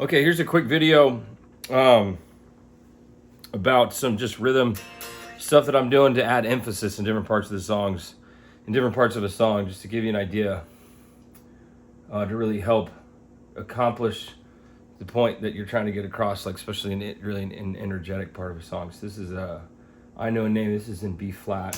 Okay, here's a quick video about some just rhythm stuff that I'm doing to add emphasis in different parts of the songs, in different parts of a song, just to give you an idea, to really help accomplish the point that you're trying to get across, like especially in really an energetic part of a song. So this is I Know a Name. This is in B flat.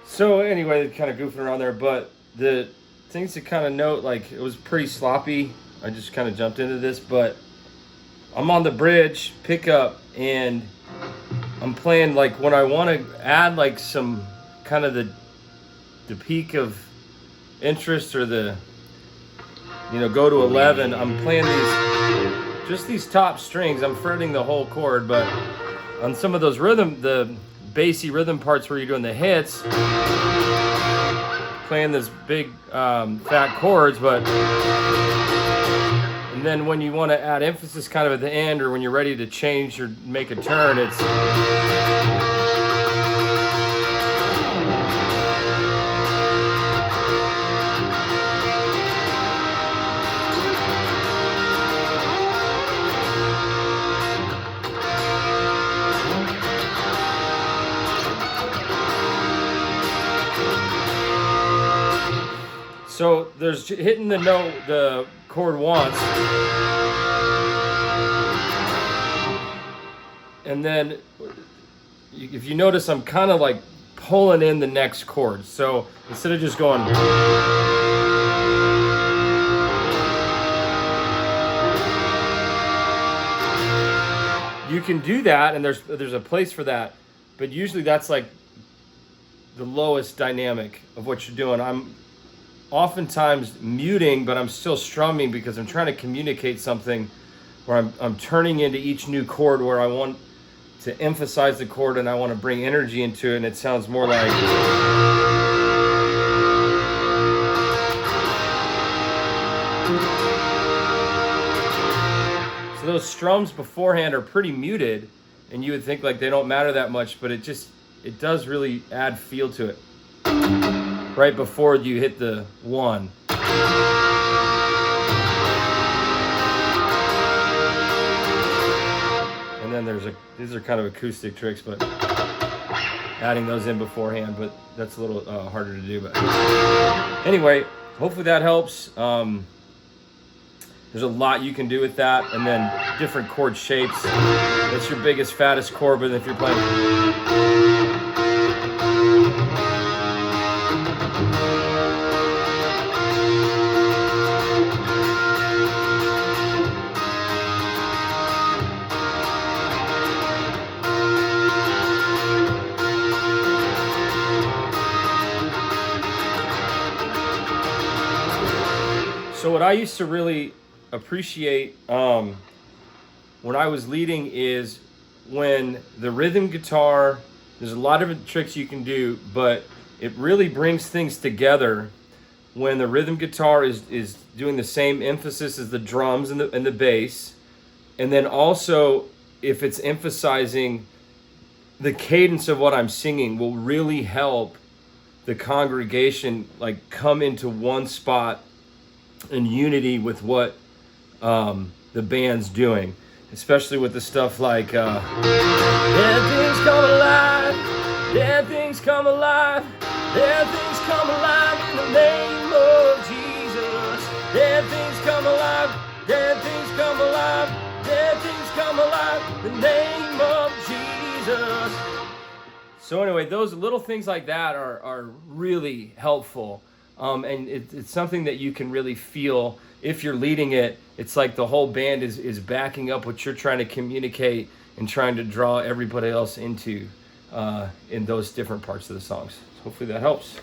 So anyway, kind of goofing around there, but the things to kind of note, like it was pretty sloppy. I just kind of jumped into this, but I'm on the bridge pickup and I'm playing like when I want to add like some kind of the peak of interest or the, go to 11. I'm playing these top strings. I'm fretting the whole chord, but on some of those the bassy rhythm parts where you're doing the hits, playing this big fat chords, and then when you want to add emphasis kind of at the end, or when you're ready to change or make a turn, it's so there's hitting the chord once, and then if you notice, I'm kind of like pulling in the next chord. So instead of just going, you can do that, and there's a place for that, but usually that's like the lowest dynamic of what you're doing. I'm oftentimes muting, but I'm still strumming because I'm trying to communicate something where I'm turning into each new chord where I want to emphasize the chord and I want to bring energy into it, and it sounds more like, so those strums beforehand are pretty muted and you would think like they don't matter that much, but it does really add feel to it right before you hit the 1. And then these are kind of acoustic tricks, but adding those in beforehand, but that's a little harder to do. But anyway, hopefully that helps. There's a lot you can do with that, and then different chord shapes. That's your biggest, fattest chord, but if you're playing what I used to really appreciate when I was leading is when the rhythm guitar, there's a lot of tricks you can do, but it really brings things together when the rhythm guitar is doing the same emphasis as the drums and the bass. And then also, if it's emphasizing the cadence of what I'm singing, will really help the congregation like come into one spot in unity with what the band's doing, especially with the stuff like dead things come alive, dead things come alive, dead things come alive in the name of Jesus. Dead things come alive, dead things come alive, dead things come alive in the name of Jesus. So anyway, those little things like that are really helpful. And it's something that you can really feel if you're leading it. It's like the whole band is backing up what you're trying to communicate and trying to draw everybody else into in those different parts of the songs. So hopefully that helps.